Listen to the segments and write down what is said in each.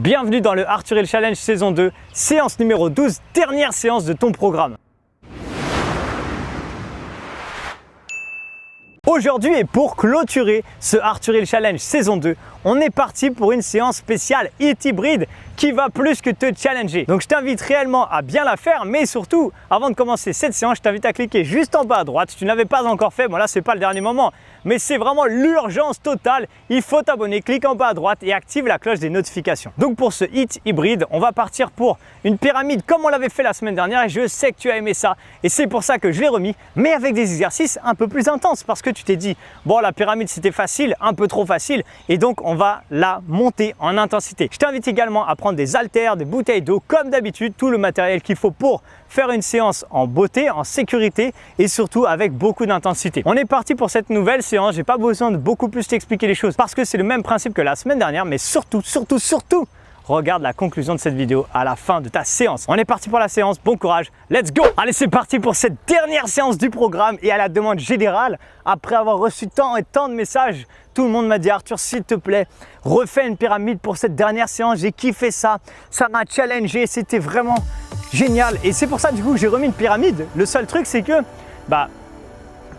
Bienvenue dans le Arthur Hill Challenge saison 2, séance numéro 12, dernière séance de ton programme. Aujourd'hui et pour clôturer ce Arthur Hill Challenge saison 2, on est parti pour une séance spéciale HIIT hybride qui va plus que te challenger. Donc je t'invite réellement à bien la faire, mais surtout, avant de commencer cette séance, je t'invite à cliquer juste en bas à droite. Si tu n'avais pas encore fait, bon là c'est pas le dernier moment, mais c'est vraiment l'urgence totale. Il faut t'abonner, clique en bas à droite et active la cloche des notifications. Donc pour ce HIIT hybride, on va partir pour une pyramide comme on l'avait fait la semaine dernière et je sais que tu as aimé ça et c'est pour ça que je l'ai remis, mais avec des exercices un peu plus intenses parce que tu t'es dit, bon la pyramide c'était facile, un peu trop facile et donc on va la monter en intensité. Je t'invite également à prendre des haltères, des bouteilles d'eau comme d'habitude, tout le matériel qu'il faut pour faire une séance en beauté, en sécurité et surtout avec beaucoup d'intensité. On est parti pour cette nouvelle séance, j'ai pas besoin de beaucoup plus t'expliquer les choses parce que c'est le même principe que la semaine dernière, mais surtout, regarde la conclusion de cette vidéo à la fin de ta séance. On est parti pour la séance, bon courage, let's go! Allez, c'est parti pour cette dernière séance du programme et à la demande générale, après avoir reçu tant et tant de messages, tout le monde m'a dit Arthur, s'il te plaît, refais une pyramide pour cette dernière séance, j'ai kiffé ça, ça m'a challengé, c'était vraiment génial et c'est pour ça du coup que j'ai remis une pyramide. Le seul truc c'est que,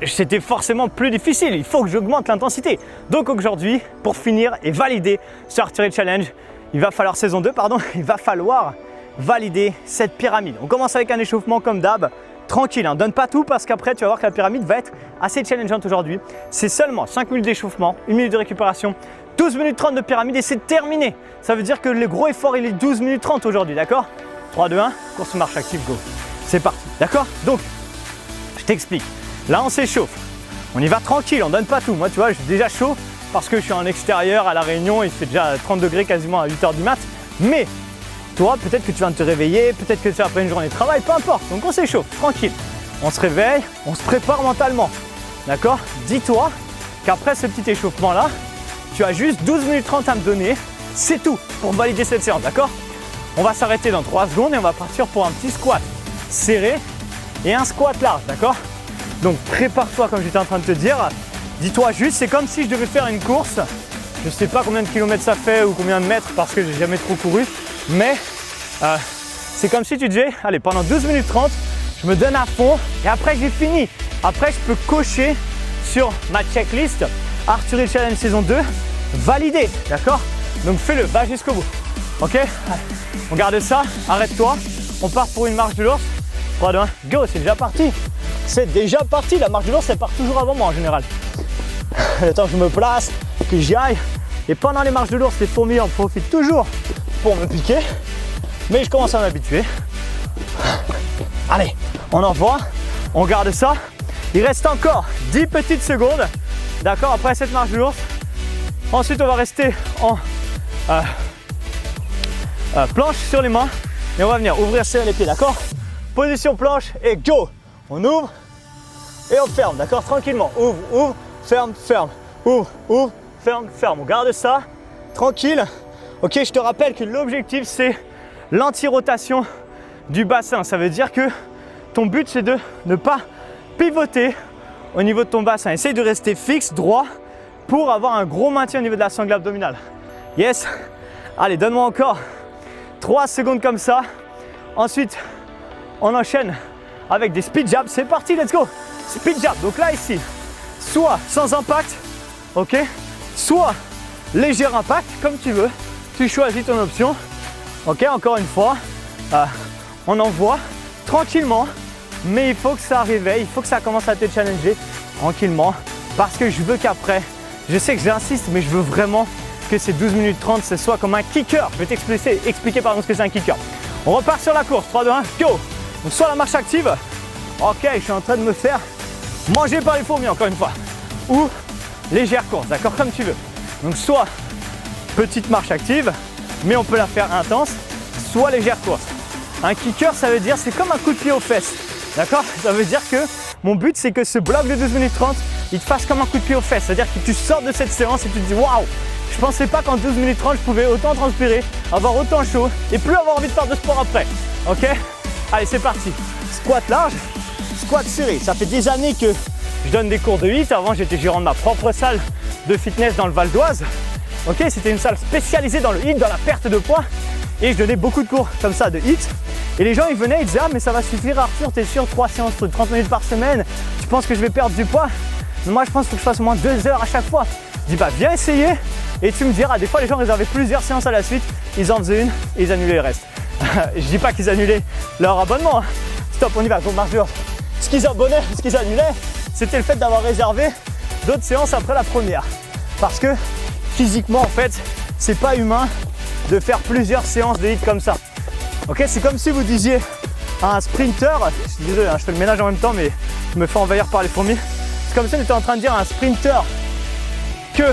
c'était forcément plus difficile, il faut que j'augmente l'intensité. Donc aujourd'hui, pour finir et valider ce Arthur Hill Challenge, il va falloir il va falloir valider cette pyramide. On commence avec un échauffement comme d'hab, tranquille, hein. Donne pas tout parce qu'après tu vas voir que la pyramide va être assez challengeante aujourd'hui. C'est seulement 5 minutes d'échauffement, 1 minute de récupération, 12 minutes 30 de pyramide et c'est terminé. Ça veut dire que le gros effort il est 12 minutes 30 aujourd'hui, d'accord? 3, 2, 1, course marche active, go. C'est parti, d'accord? Donc, je t'explique. Là on s'échauffe, on y va tranquille, on donne pas tout. Moi tu vois, je suis déjà chaud parce que je suis en extérieur à La Réunion, il fait déjà 30 degrés quasiment à 8 h du mat. Mais toi, peut-être que tu viens de te réveiller, peut-être que c'est après une journée de travail, peu importe. Donc on s'échauffe, tranquille. On se réveille, on se prépare mentalement. D'accord? Dis-toi qu'après ce petit échauffement-là, tu as juste 12 minutes 30 à me donner. C'est tout pour valider cette séance, d'accord? On va s'arrêter dans 3 secondes et on va partir pour un petit squat serré et un squat large, d'accord? Donc prépare-toi comme j'étais en train de te dire. Dis-toi juste, c'est comme si je devais faire une course. Je ne sais pas combien de kilomètres ça fait ou combien de mètres parce que j'ai jamais trop couru. Mais c'est comme si tu disais, allez, pendant 12 minutes 30, je me donne à fond et après j'ai fini. Après, je peux cocher sur ma checklist Arthur Hill Challenge saison 2, validé, d'accord? Donc fais-le, va jusqu'au bout. Ok? Allez, on garde ça, arrête-toi. On part pour une marche de l'ours. 3, 2, 1, go, c'est déjà parti. C'est déjà parti, la marche de l'ours, elle part toujours avant moi en général. Le temps que je me place, que j'y aille. Et pendant les marches de l'ours, les fourmis en profitent toujours pour me piquer. Mais je commence à m'habituer. Allez, on envoie, on garde ça. Il reste encore 10 petites secondes. D'accord, après cette marche de l'ours. Ensuite, on va rester en planche sur les mains. Et on va venir ouvrir, serrer les pieds, d'accord? Position planche et go! On ouvre et on ferme, d'accord? Tranquillement. Ouvre, ouvre, ferme, ferme. Ouvre, ouvre, ferme, ferme. On garde ça, tranquille. Ok, je te rappelle que l'objectif, c'est l'anti-rotation du bassin. Ça veut dire que ton but, c'est de ne pas pivoter au niveau de ton bassin. Essaye de rester fixe, droit, pour avoir un gros maintien au niveau de la sangle abdominale. Yes. Allez, donne-moi encore 3 secondes comme ça. Ensuite, on enchaîne avec des speed jabs. C'est parti, let's go. Speed jab. Donc là, ici, soit sans impact, ok, soit léger impact, comme tu veux. Tu choisis ton option. Ok, encore une fois, on envoie tranquillement, mais il faut que ça réveille, il faut que ça commence à te challenger tranquillement, parce que je veux qu'après, je sais que j'insiste, mais je veux vraiment que ces 12 minutes 30, ce soit comme un kicker. Je vais expliquer pardon, ce que c'est un kicker. On repart sur la course, 3, 2, 1, go. Donc soit la marche active, ok, je suis en train de me faire manger par les fourmis encore une fois, ou légère course, d'accord, comme tu veux. Donc soit petite marche active, mais on peut la faire intense, soit légère course. Un kicker, ça veut dire, c'est comme un coup de pied aux fesses, d'accord? Ça veut dire que mon but, c'est que ce bloc de 12 minutes 30, il te fasse comme un coup de pied aux fesses. C'est-à-dire que tu sors de cette séance et tu te dis, waouh, je pensais pas qu'en 12 minutes 30, je pouvais autant transpirer, avoir autant chaud et plus avoir envie de faire de sport après, ok? Allez, c'est parti. Squat large, squat serré. Ça fait des années que je donne des cours de HIIT. Avant, j'étais gérant de ma propre salle de fitness dans le Val d'Oise. Ok, c'était une salle spécialisée dans le HIIT, dans la perte de poids. Et je donnais beaucoup de cours comme ça de HIIT. Et les gens ils venaient, ils disaient ah mais ça va suffire Arthur, t'es sûr 3 séances de 30 minutes par semaine, tu penses que je vais perdre du poids? Mais moi je pense qu'il faut que je fasse au moins 2 heures à chaque fois. Je dis bah viens essayer et tu me diras. Des fois les gens réservaient plusieurs séances à la suite, ils en faisaient une et ils annulaient le reste. Je dis pas qu'ils annulaient leur abonnement. Stop, on y va, go marche dehors. Ce qu'ils annulaient, c'était le fait d'avoir réservé d'autres séances après la première. Parce que physiquement en fait, c'est pas humain de faire plusieurs séances de HIIT comme ça. Ok, c'est comme si vous disiez à un sprinter, je suis désolé, je fais le ménage en même temps mais je me fais envahir par les fourmis. C'est comme si on était en train de dire à un sprinter que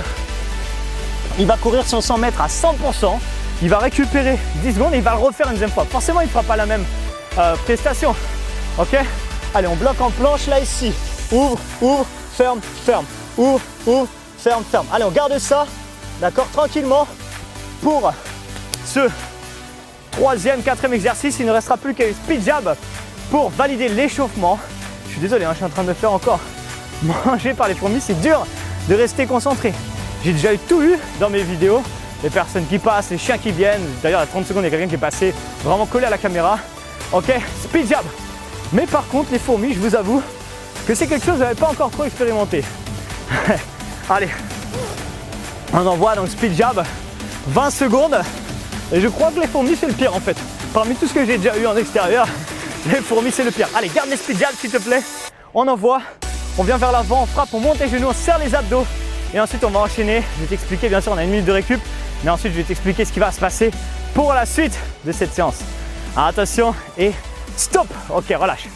il va courir son 100 mètres à 100%, il va récupérer 10 secondes et il va le refaire une deuxième fois. Forcément, il ne fera pas la même prestation. Ok? Allez, on bloque en planche là ici. Ouvre, ouvre, ferme, ferme. Ouvre, ouvre, ferme, ferme. Allez, on garde ça, d'accord, tranquillement. Pour ce troisième, quatrième exercice, il ne restera plus qu'un speed jab pour valider l'échauffement. Je suis désolé, je suis en train de me faire encore manger par les fourmis. C'est dur de rester concentré. J'ai déjà eu tout eu dans mes vidéos. Les personnes qui passent, les chiens qui viennent. D'ailleurs, à 30 secondes, il y a quelqu'un qui est passé vraiment collé à la caméra. Ok, speed jab. Mais par contre, les fourmis, je vous avoue que c'est quelque chose que je n'avais pas encore trop expérimenté. Allez, on envoie donc speed jab, 20 secondes. Et je crois que les fourmis, c'est le pire en fait. Parmi tout ce que j'ai déjà eu en extérieur, les fourmis, c'est le pire. Allez, garde les speed jabs s'il te plaît. On envoie, on vient vers l'avant, on frappe, on monte les genoux, on serre les abdos. Et ensuite, on va enchaîner. Je vais t'expliquer, bien sûr, on a 1 minute de récup. Mais ensuite, je vais t'expliquer ce qui va se passer pour la suite de cette séance. Alors, attention et stop. Ok, relâche.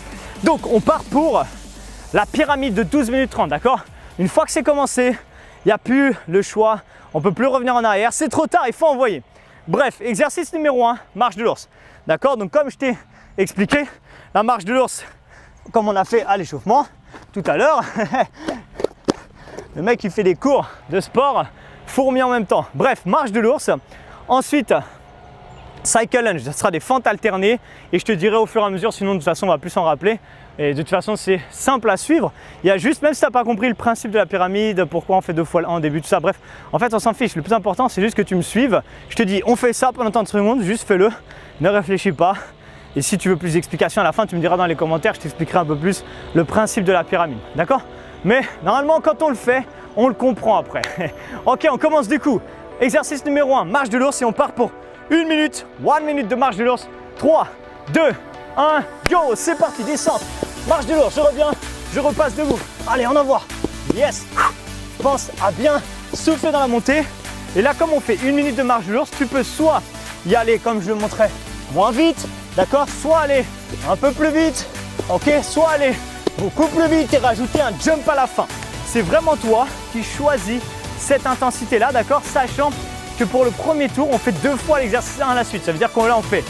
Donc, on part pour la pyramide de 12 minutes 30, d'accord? Une fois que c'est commencé, il n'y a plus le choix. On ne peut plus revenir en arrière. C'est trop tard, il faut envoyer. Bref, exercice numéro 1, marche de l'ours. D'accord? Donc, comme je t'ai expliqué, la marche de l'ours, comme on a fait à l'échauffement tout à l'heure. Le mec qui fait des cours de sport, fourmis en même temps. Bref, marche de l'ours. Ensuite, cycle lunge, ce sera des fentes alternées. Et je te dirai au fur et à mesure, sinon de toute façon on va plus s'en rappeler. Et de toute façon c'est simple à suivre. Il y a juste, même si tu n'as pas compris le principe de la pyramide, pourquoi on fait 2 fois le 1 au début, tout ça. Bref, en fait on s'en fiche. Le plus important c'est juste que tu me suives. Je te dis, on fait ça pendant 30 secondes, juste fais-le. Ne réfléchis pas. Et si tu veux plus d'explications à la fin, tu me diras dans les commentaires, je t'expliquerai un peu plus le principe de la pyramide. D'accord? Mais normalement, quand on le fait, on le comprend après. Ok, on commence du coup. Exercice numéro 1, marche de l'ours et on part pour 1 minute. 1 minute de marche de l'ours. 3, 2, 1, go, c'est parti, descente. Marche de l'ours, je reviens, je repasse debout. Allez, on envoie. Yes. Pense à bien souffler dans la montée. Et là, comme on fait 1 minute de marche de l'ours, tu peux soit y aller comme je le montrais, moins vite, d'accord, soit aller un peu plus vite, ok, soit aller beaucoup plus vite et rajouter un jump à la fin. C'est vraiment toi qui choisis cette intensité-là, d'accord, sachant que pour le premier tour, on fait 2 fois l'exercice à la suite. Ça veut dire qu'on là, on fait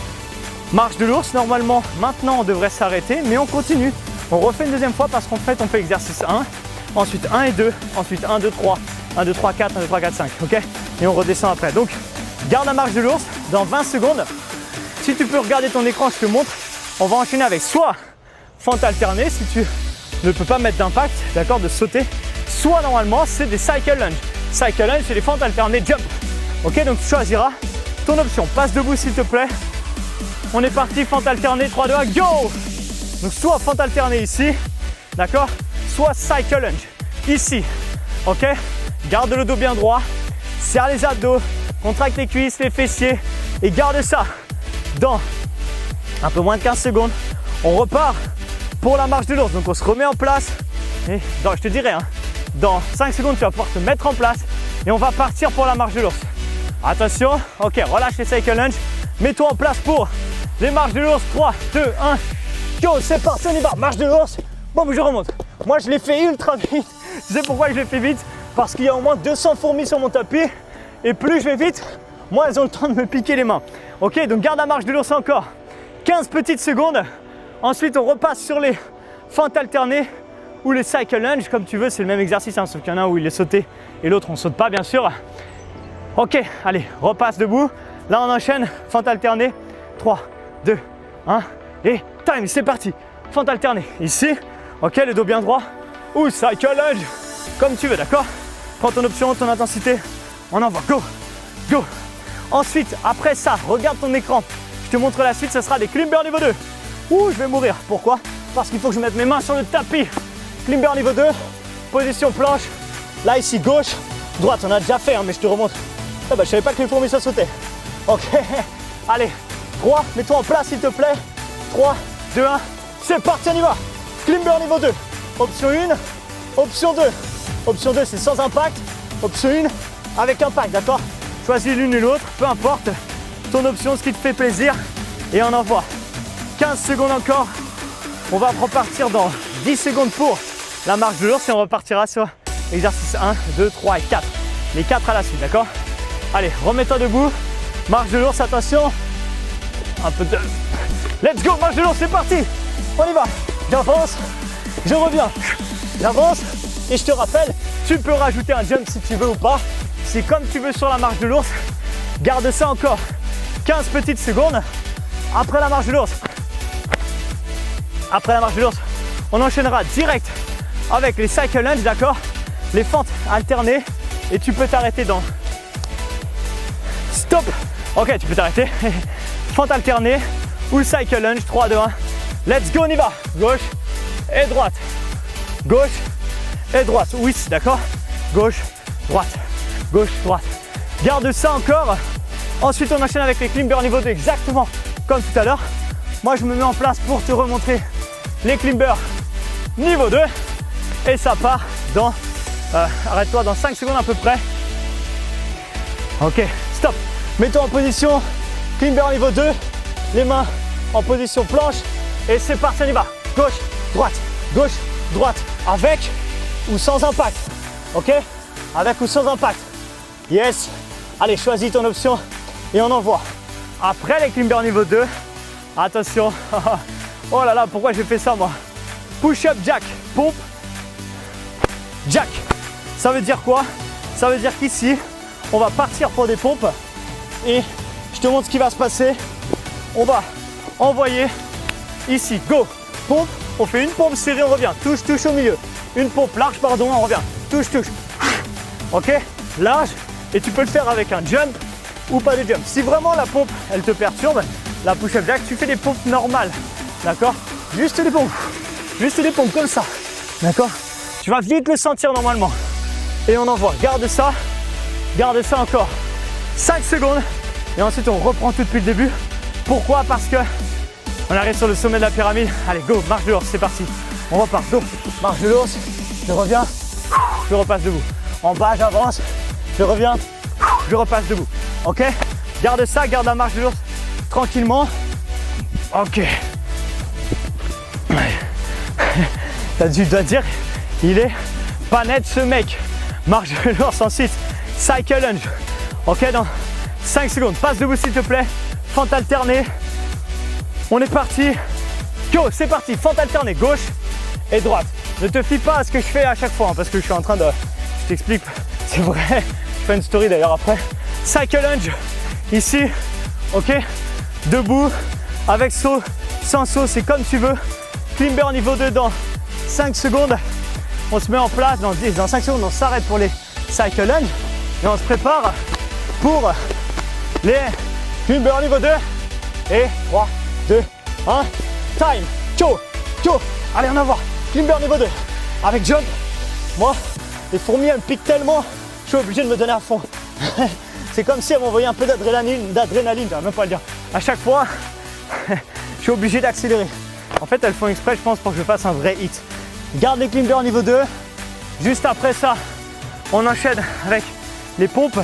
marche de l'ours. Normalement, maintenant, on devrait s'arrêter, mais on continue. On refait une deuxième fois parce qu'en fait, on fait exercice 1, ensuite 1 et 2, ensuite 1, 2, 3, 1, 2, 3, 4, 1, 2, 3, 4, 5, ok? Et on redescend après. Donc, garde la marche de l'ours dans 20 secondes. Si tu peux regarder ton écran, je te montre. On va enchaîner avec soit fente alternée, si tu ne peux pas mettre d'impact, d'accord, de sauter, soit normalement, c'est des cycle lunge. Cycle lunge, c'est des fentes alternées jump. Ok, donc tu choisiras ton option. Passe debout, s'il te plaît. On est parti, fente alternée, 3, 2, 1, go! Donc, soit fente alternée ici, d'accord, soit cycle lunge ici. Ok, garde le dos bien droit, serre les abdos, contracte les cuisses, les fessiers et garde ça. Dans un peu moins de 15 secondes, on repart pour la marche de l'ours. Donc on se remet en place et je te dirai, dans 5 secondes tu vas pouvoir te mettre en place et on va partir pour la marche de l'ours. Attention, ok, relâche les cycle lunge, mets-toi en place pour les marches de l'ours. 3, 2, 1, go, c'est parti, on y va, marche de l'ours. Bon, je remonte. Moi je l'ai fait ultra vite. Tu sais pourquoi je l'ai fait vite? Parce qu'il y a au moins 200 fourmis sur mon tapis et plus je vais vite, moins elles ont le temps de me piquer les mains. Ok, donc garde la marche de l'ours encore 15 petites secondes. Ensuite, on repasse sur les fentes alternées ou les cycle lunge, comme tu veux, c'est le même exercice, sauf qu'il y en a un où il est sauté et l'autre on ne saute pas, bien sûr. Ok, allez, repasse debout. Là, on enchaîne, fente alternée. 3, 2, 1 et time, c'est parti. Fente alternée ici, ok, le dos bien droit ou cycle lunge, comme tu veux, d'accord. Prends ton option, ton intensité, On envoie, go, go. Ensuite, après ça, regarde ton écran. Je te montre la suite, ce sera des climber niveau 2. Ouh, je vais mourir. Pourquoi? Parce qu'il faut que je mette mes mains sur le tapis. Climber niveau 2, position planche. Là, ici, gauche, droite. On a déjà fait, hein, mais je te remonte. Ah bah, je savais pas que les fourmis, ça sautait. Ok, allez, 3, mets-toi en place, s'il te plaît. 3, 2, 1, c'est parti, on y va. Climber niveau 2. Option 1, option 2. Option 2, c'est sans impact. Option 1, avec impact, d'accord? Choisis l'une ou l'autre, peu importe. Ton option, ce qui te fait plaisir. Et on envoie. 15 secondes encore. On va repartir dans 10 secondes pour la marche de l'ours et on repartira sur exercice 1, 2, 3 et 4. Les 4 à la suite, d'accord? Allez, remets-toi debout. Marche de l'ours, attention. Un peu de... Let's go, marche de l'ours, c'est parti. On y va. J'avance, je reviens. J'avance et je te rappelle, tu peux rajouter un jump si tu veux ou pas. C'est comme tu veux sur la marche de l'ours. Garde ça encore 15 petites secondes. Après la marche de l'ours. Après la marche de l'ours, on enchaînera direct avec les cycle lunge, d'accord? Les fentes alternées et tu peux t'arrêter dans... Stop. Ok, tu peux t'arrêter. Fente alternée ou cycle lunge, 3, 2, 1. Let's go, on y va. Gauche et droite. Gauche et droite. Oui, d'accord? Gauche, droite. Gauche, droite. Garde ça encore. Ensuite, on enchaîne avec les climber niveau 2, exactement comme tout à l'heure. Moi, je me mets en place pour te remontrer les climber niveau 2. Et ça part dans... arrête-toi dans 5 secondes à peu près. Ok, stop. Mets-toi en position climber niveau 2. Les mains en position planche. Et c'est parti, on y va. Gauche, droite, gauche, droite. Avec ou sans impact. Ok? Avec ou sans impact. Yes. Allez, choisis ton option et on envoie. Après les climber niveau 2, attention. Oh là là, pourquoi j'ai fait ça moi? Push-up jack, pompe, jack. Ça veut dire quoi? Ça veut dire qu'ici, on va partir pour des pompes et je te montre ce qui va se passer. On va envoyer ici, go, pompe. On fait une pompe serrée, on revient. Touche, touche au milieu. Une pompe large, pardon, on revient. Touche, touche. Ok, large. Et tu peux le faire avec un jump ou pas de jump. Si vraiment la pompe, elle te perturbe, la push-up jack, tu fais des pompes normales. D'accord? Juste des pompes. Juste des pompes comme ça. D'accord? Tu vas vite le sentir normalement. Et on envoie. Garde ça. Garde ça encore 5 secondes. Et ensuite, on reprend tout depuis le début. Pourquoi? Parce que on arrive sur le sommet de la pyramide. Allez, go, marche de l'ours, c'est parti. On repart. Go, marche de l'ours. Je reviens. Je repasse debout. En bas, j'avance. Je reviens. Je repasse debout. Ok? Garde ça, garde la marche de l'ours tranquillement. Ok. Tu dois dire, il est pas net ce mec. Marche de l'ours, ensuite cycle lunge. Ok, dans 5 secondes. Passe debout s'il te plaît. Fente alternée. On est parti. Go, c'est parti. Fente alternée, gauche et droite. Ne te fie pas à ce que je fais à chaque fois, hein, parce que je suis en train de... Je t'explique, c'est vrai. Je fais une story d'ailleurs après. Cycle lunge, ici. Ok. Debout, avec saut, sans saut, c'est comme tu veux. Climber niveau 2 dans 5 secondes. On se met en place dans 10, dans 5 secondes, on s'arrête pour les cycle lunge. Et on se prépare pour les climber niveau 2. Et 3, 2, 1, time. Go, go. Allez, on va voir. Climber niveau 2. Avec jump. Moi, les fourmis, elles me piquent tellement, je suis obligé de me donner à fond. C'est comme si elles m'envoyaient un peu d'adrénaline, j'arrive même pas à le dire. À chaque fois, je suis obligé d'accélérer. En fait, elles font exprès, je pense, pour que je fasse un vrai hit. Garde les climber niveau 2. Juste après ça, on enchaîne avec les pompes.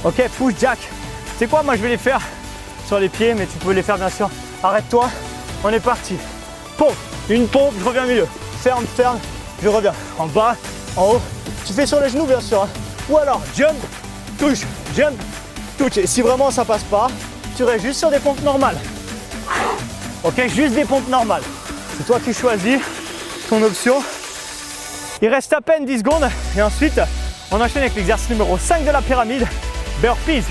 Ok, push jack. C'est quoi, moi je vais les faire sur les pieds, mais tu peux les faire bien sûr. Arrête-toi, on est parti. Pompe, une pompe, je reviens au milieu. Ferme, ferme, je reviens. En bas, en haut. Tu fais sur les genoux bien sûr. Hein. Ou alors jump, touche, jump, touche. Et si vraiment ça passe pas, tu restes juste sur des pompes normales. Ok, juste des pompes normales. C'est toi qui choisis ton option. Il reste à peine 10 secondes et ensuite on enchaîne avec l'exercice numéro 5 de la pyramide, burpees.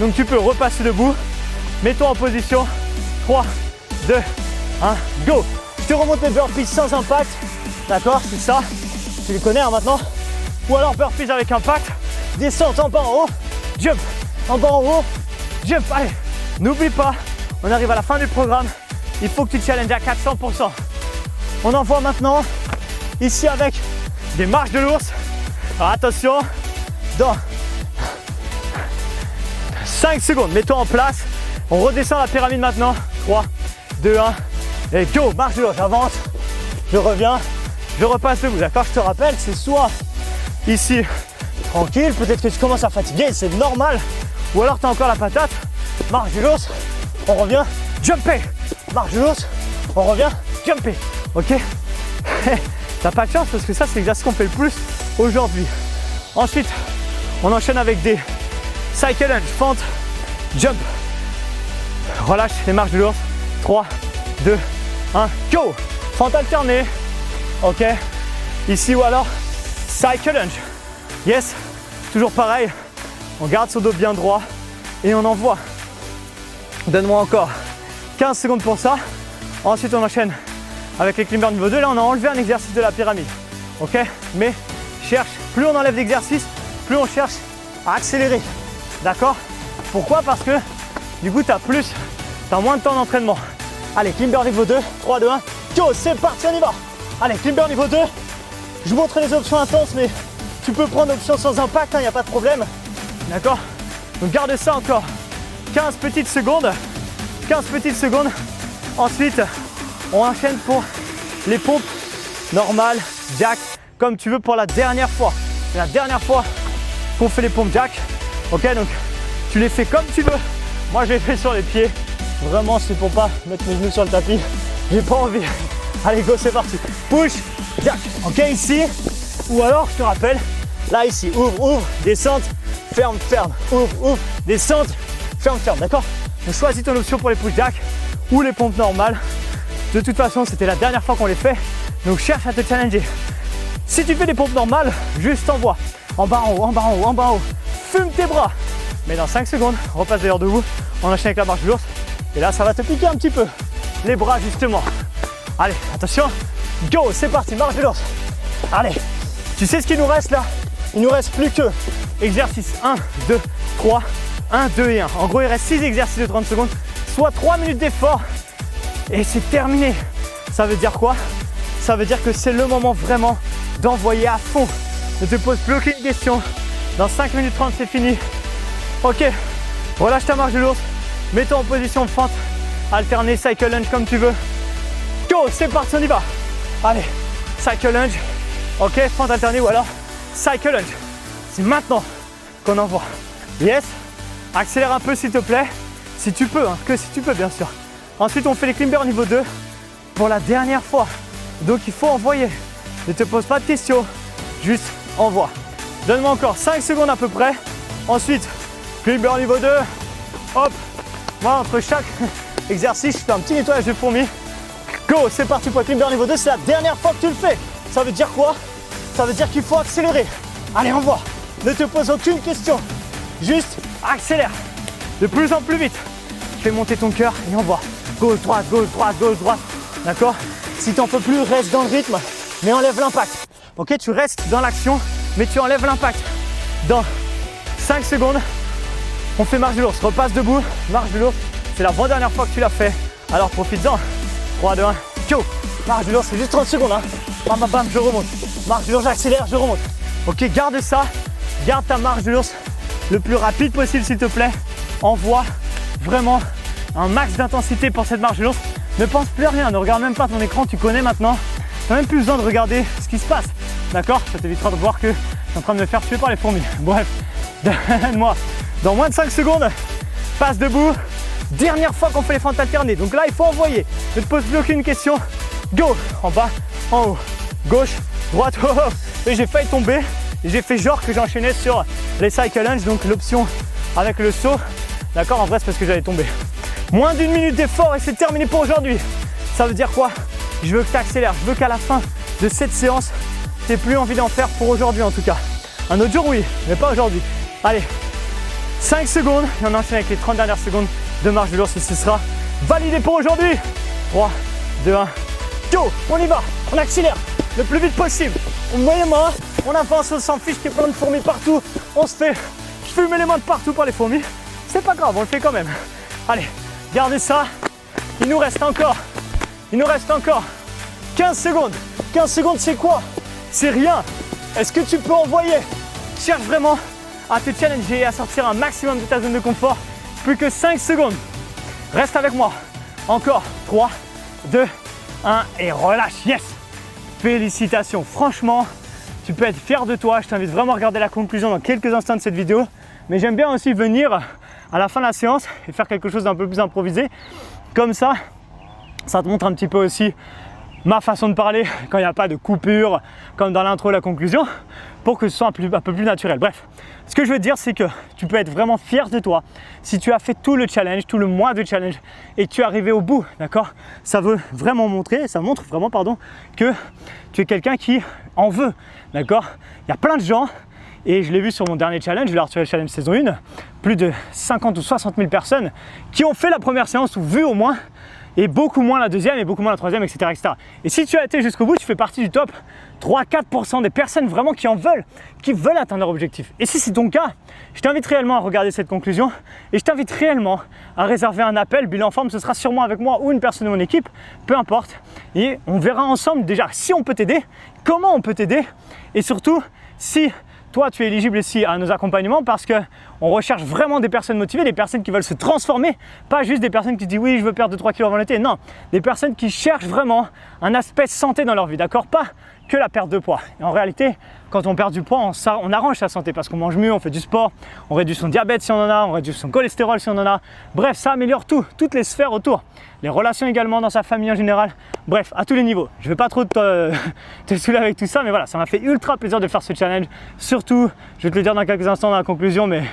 Donc tu peux repasser debout, mets-toi en position, 3, 2, 1, go. Je te remonte les burpees sans impact, d'accord, c'est ça, tu les connais hein, maintenant. Ou alors burpees avec impact, descente en bas en haut, jump. En bas, en haut, jump. Allez, n'oublie pas, on arrive à la fin du programme. Il faut que tu challenges à 400%. On envoie maintenant ici avec des marches de l'ours. Alors attention, dans 5 secondes, mets-toi en place. On redescend la pyramide maintenant. 3, 2, 1 et go, marche de l'ours. J'avance, je reviens, je repasse debout. D'accord, je te rappelle, c'est soit ici tranquille, peut-être que tu commences à fatiguer, c'est normal. Ou alors tu as encore la patate. Marche de l'ours, on revient, jumper. Marche de l'ours, on revient, jumper. Ok. T'as pas de chance parce que ça c'est l'exercice qu'on fait le plus aujourd'hui. Ensuite, on enchaîne avec des cycle lunge, fente, jump. Relâche les marches de l'ours. 3, 2, 1, go. Fente alternée. Ok. Ici ou alors cycle lunge. Yes. Toujours pareil. On garde son dos bien droit et on envoie. Donne-moi encore 15 secondes pour ça. Ensuite, on enchaîne avec les climbers niveau 2. Là, on a enlevé un exercice de la pyramide. Ok. Mais cherche, plus on enlève d'exercice, plus on cherche à accélérer. D'accord? Pourquoi? Parce que du coup, tu as moins de temps d'entraînement. Allez, climber niveau 2, 3, 2, 1, go, c'est parti, on y va. Allez, climber niveau 2. Je vous montre les options intenses, mais tu peux prendre l'option sans impact, il n'y a pas de problème. D'accord? Donc garde ça encore 15 petites secondes. 15 petites secondes. Ensuite, on enchaîne pour les pompes normales, jack, comme tu veux pour la dernière fois. C'est la dernière fois qu'on fait les pompes jack. Ok, donc tu les fais comme tu veux. Moi, je les fais sur les pieds. Vraiment, c'est pour pas mettre mes genoux sur le tapis. J'ai pas envie. Allez, go, c'est parti. Push, jack. Ok, ici. Ou alors, je te rappelle, là, ici. Ouvre, ouvre, descente, ferme, ferme. Ouvre, ouvre, descente, ferme, ferme. D'accord? Donc, choisis ton option pour les push jack ou les pompes normales. De toute façon, c'était la dernière fois qu'on les fait. Donc, cherche à te challenger. Si tu fais des pompes normales, juste envoie. En bas, en haut, en bas, en haut, en bas, en haut. Fume tes bras. Mais dans 5 secondes, repasse d'ailleurs debout. On enchaîne avec la marche de l'ours. Et là, ça va te piquer un petit peu. Les bras, justement. Allez, attention. Go, c'est parti, marche de l'ours. Allez, tu sais ce qu'il nous reste là? Il nous reste plus que exercice 1, 2, 3, 1, 2 et 1. En gros, il reste 6 exercices de 30 secondes, soit 3 minutes d'effort. Et c'est terminé. Ça veut dire quoi? Ça veut dire que c'est le moment vraiment d'envoyer à fond. Ne te pose plus aucune question. Dans 5 minutes 30, c'est fini. Ok, relâche ta marche de l'ours. Mets-toi en position de fente. Alterner cycle lunge comme tu veux. Go, c'est parti, on y va. Allez, cycle lunge. Ok, fente alternée ou alors cycle lunge. C'est maintenant qu'on envoie. Yes. Accélère un peu s'il te plaît. Si tu peux, hein, que si tu peux bien sûr. Ensuite, on fait les climbers niveau 2 pour la dernière fois. Donc, il faut envoyer. Ne te pose pas de questions. Juste envoie. Donne-moi encore 5 secondes à peu près. Ensuite, climber niveau 2. Hop. Moi, entre chaque exercice, je fais un petit nettoyage de fourmis. Go, c'est parti pour le climber niveau 2. C'est la dernière fois que tu le fais. Ça veut dire quoi? Ça veut dire qu'il faut accélérer. Allez, envoie. Ne te pose aucune question. Juste accélère. De plus en plus vite. Fais monter ton cœur et envoie. Gauche, droite, gauche, droite, gauche, droite. D'accord? Si tu n'en peux plus, reste dans le rythme, mais enlève l'impact. Ok, tu restes dans l'action, mais tu enlèves l'impact. Dans 5 secondes, on fait marche de l'ours. Repasse debout, marche de l'ours. C'est la dernière fois que tu l'as fait. Alors profites-en. 3, 2, 1, go. Marche de l'ours, c'est juste 30 secondes. Hein. Bam, bam, bam, je remonte. Marche de l'ours, j'accélère, je remonte. Ok, garde ça. Garde ta marche de l'ours le plus rapide possible, s'il te plaît. Envoie vraiment un max d'intensité pour cette marche de l'ours. Ne pense plus à rien, ne regarde même pas ton écran, tu connais maintenant. Tu n'as même plus besoin de regarder ce qui se passe. D'accord? Ça t'évitera de voir que tu es en train de me faire tuer par les fourmis. Bref, donne-moi. Dans moins de 5 secondes, passe debout. Dernière fois qu'on fait les fentes alternées. Donc là, il faut envoyer. Ne te pose plus aucune question. Go! En bas, en haut. Gauche, droite, oh, oh. Et j'ai failli tomber. Et j'ai fait genre que j'enchaînais sur les cycle lunge, donc l'option avec le saut. D'accord? En vrai, c'est parce que j'allais tomber. Moins d'1 minute d'effort et c'est terminé pour aujourd'hui. Ça veut dire quoi? Je veux que tu accélères. Je veux qu'à la fin de cette séance, tu n'aies plus envie d'en faire pour aujourd'hui en tout cas. Un autre jour, oui, mais pas aujourd'hui. Allez, 5 secondes et on enchaîne avec les 30 dernières secondes de marche de l'ours et ce sera validé pour aujourd'hui. 3, 2, 1, go! On y va, on accélère le plus vite possible. On met les mains, on avance, on s'en fiche qu'il y ait plein de fourmis partout. On se fait fumer les mains de partout par les fourmis. C'est pas grave, on le fait quand même. Allez, gardez ça. Il nous reste encore 15 secondes. 15 secondes, c'est quoi? C'est rien. Est-ce que tu peux envoyer? Cherche vraiment à te challenger et à sortir un maximum de ta zone de confort. Plus que 5 secondes. Reste avec moi. Encore 3, 2, 1 et relâche. Yes! Félicitations. Franchement, tu peux être fier de toi. Je t'invite vraiment à regarder la conclusion dans quelques instants de cette vidéo. Mais j'aime bien aussi venir à la fin de la séance et faire quelque chose d'un peu plus improvisé. Comme ça te montre un petit peu aussi ma façon de parler quand il n'y a pas de coupure, comme dans l'intro et la conclusion, pour que ce soit un peu plus naturel. Bref, ce que je veux dire, c'est que tu peux être vraiment fier de toi si tu as fait tout le challenge, tout le mois de challenge et que tu es arrivé au bout, d'accord? Ça montre vraiment, que tu es quelqu'un qui en veut, d'accord? Il y a plein de gens, et je l'ai vu sur mon dernier challenge, le Arthuriel Challenge saison 1, plus de 50 ou 60 000 personnes qui ont fait la première séance ou vu au moins, et beaucoup moins la deuxième et beaucoup moins la troisième, etc. etc. Et si tu as été jusqu'au bout, tu fais partie du top 3-4% des personnes vraiment qui veulent atteindre leur objectif. Et si c'est ton cas, je t'invite réellement à regarder cette conclusion et je t'invite réellement à réserver un appel bilan forme. Ce sera sûrement avec moi ou une personne de mon équipe, peu importe. Et on verra ensemble déjà si on peut t'aider, comment on peut t'aider et surtout si toi, tu es éligible ici à nos accompagnements parce qu'on recherche vraiment des personnes motivées, des personnes qui veulent se transformer, pas juste des personnes qui disent oui, je veux perdre 2-3 kilos avant l'été. Non, des personnes qui cherchent vraiment un aspect santé dans leur vie, d'accord? Pas que la perte de poids. Et en réalité, quand on perd du poids, on arrange sa santé parce qu'on mange mieux, on fait du sport, on réduit son diabète si on en a, on réduit son cholestérol si on en a. Bref, ça améliore toutes les sphères autour. Les relations également dans sa famille en général. Bref, à tous les niveaux. Je ne vais pas trop te saouler avec tout ça, mais voilà, ça m'a fait ultra plaisir de faire ce challenge. Surtout, je vais te le dire dans quelques instants dans la conclusion, mais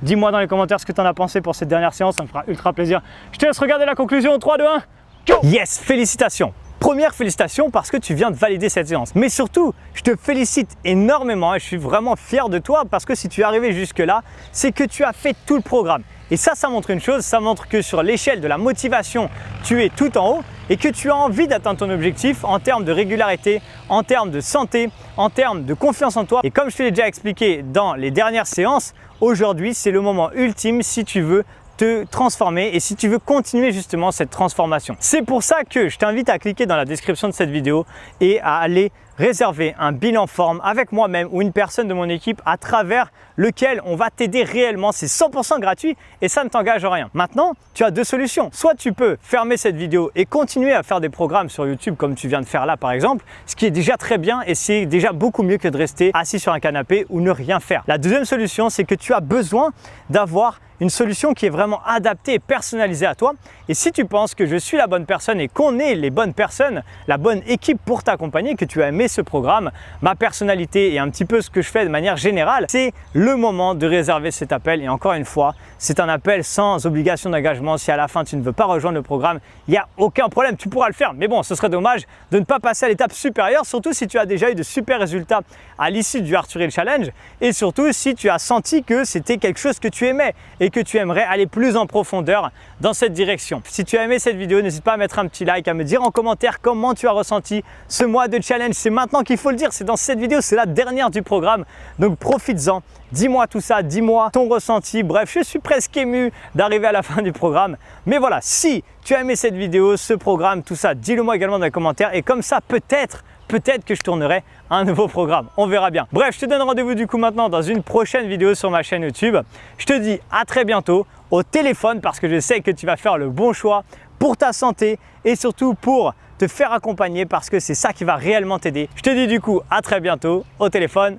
dis-moi dans les commentaires ce que tu en as pensé pour cette dernière séance, ça me fera ultra plaisir. Je te laisse regarder la conclusion. 3, 2, 1, go! Yes, félicitations! Première félicitation parce que tu viens de valider cette séance. Mais surtout, je te félicite énormément et je suis vraiment fier de toi parce que si tu es arrivé jusque-là, c'est que tu as fait tout le programme. Et ça montre une chose, ça montre que sur l'échelle de la motivation, tu es tout en haut et que tu as envie d'atteindre ton objectif en termes de régularité, en termes de santé, en termes de confiance en toi. Et comme je te l'ai déjà expliqué dans les dernières séances, aujourd'hui, c'est le moment ultime si tu veux te transformer et si tu veux continuer justement cette transformation. C'est pour ça que je t'invite à cliquer dans la description de cette vidéo et à aller réserver un bilan forme avec moi-même ou une personne de mon équipe à travers lequel on va t'aider réellement. C'est 100% gratuit et ça ne t'engage rien. Maintenant, tu as deux solutions. Soit tu peux fermer cette vidéo et continuer à faire des programmes sur YouTube comme tu viens de faire là par exemple, ce qui est déjà très bien et c'est déjà beaucoup mieux que de rester assis sur un canapé ou ne rien faire. La deuxième solution, c'est que tu as besoin d'avoir une solution qui est vraiment adaptée et personnalisée à toi. Et si tu penses que je suis la bonne personne et qu'on est les bonnes personnes, la bonne équipe pour t'accompagner, que tu as aimé ce programme, ma personnalité et un petit peu ce que je fais de manière générale, c'est le moment de réserver cet appel. Et encore une fois, c'est un appel sans obligation d'engagement. Si à la fin tu ne veux pas rejoindre le programme, il n'y a aucun problème, tu pourras le faire. Mais bon, ce serait dommage de ne pas passer à l'étape supérieure, surtout si tu as déjà eu de super résultats à l'issue du Arthuriel Challenge et surtout si tu as senti que c'était quelque chose que tu aimais et que tu aimerais aller plus en profondeur dans cette direction. Si tu as aimé cette vidéo, n'hésite pas à mettre un petit like, à me dire en commentaire comment tu as ressenti ce mois de challenge. C'est maintenant qu'il faut le dire, c'est dans cette vidéo, c'est la dernière du programme, donc profites-en. Dis-moi tout ça, dis-moi ton ressenti. Bref, je suis presque ému d'arriver à la fin du programme. Mais voilà, si tu as aimé cette vidéo, ce programme, tout ça, dis-le moi également dans les commentaires et comme ça, peut-être que je tournerai un nouveau programme, on verra bien. Bref, je te donne rendez-vous du coup maintenant dans une prochaine vidéo sur ma chaîne YouTube. Je te dis à très bientôt au téléphone parce que je sais que tu vas faire le bon choix pour ta santé et surtout pour te faire accompagner parce que c'est ça qui va réellement t'aider. Je te dis du coup à très bientôt au téléphone.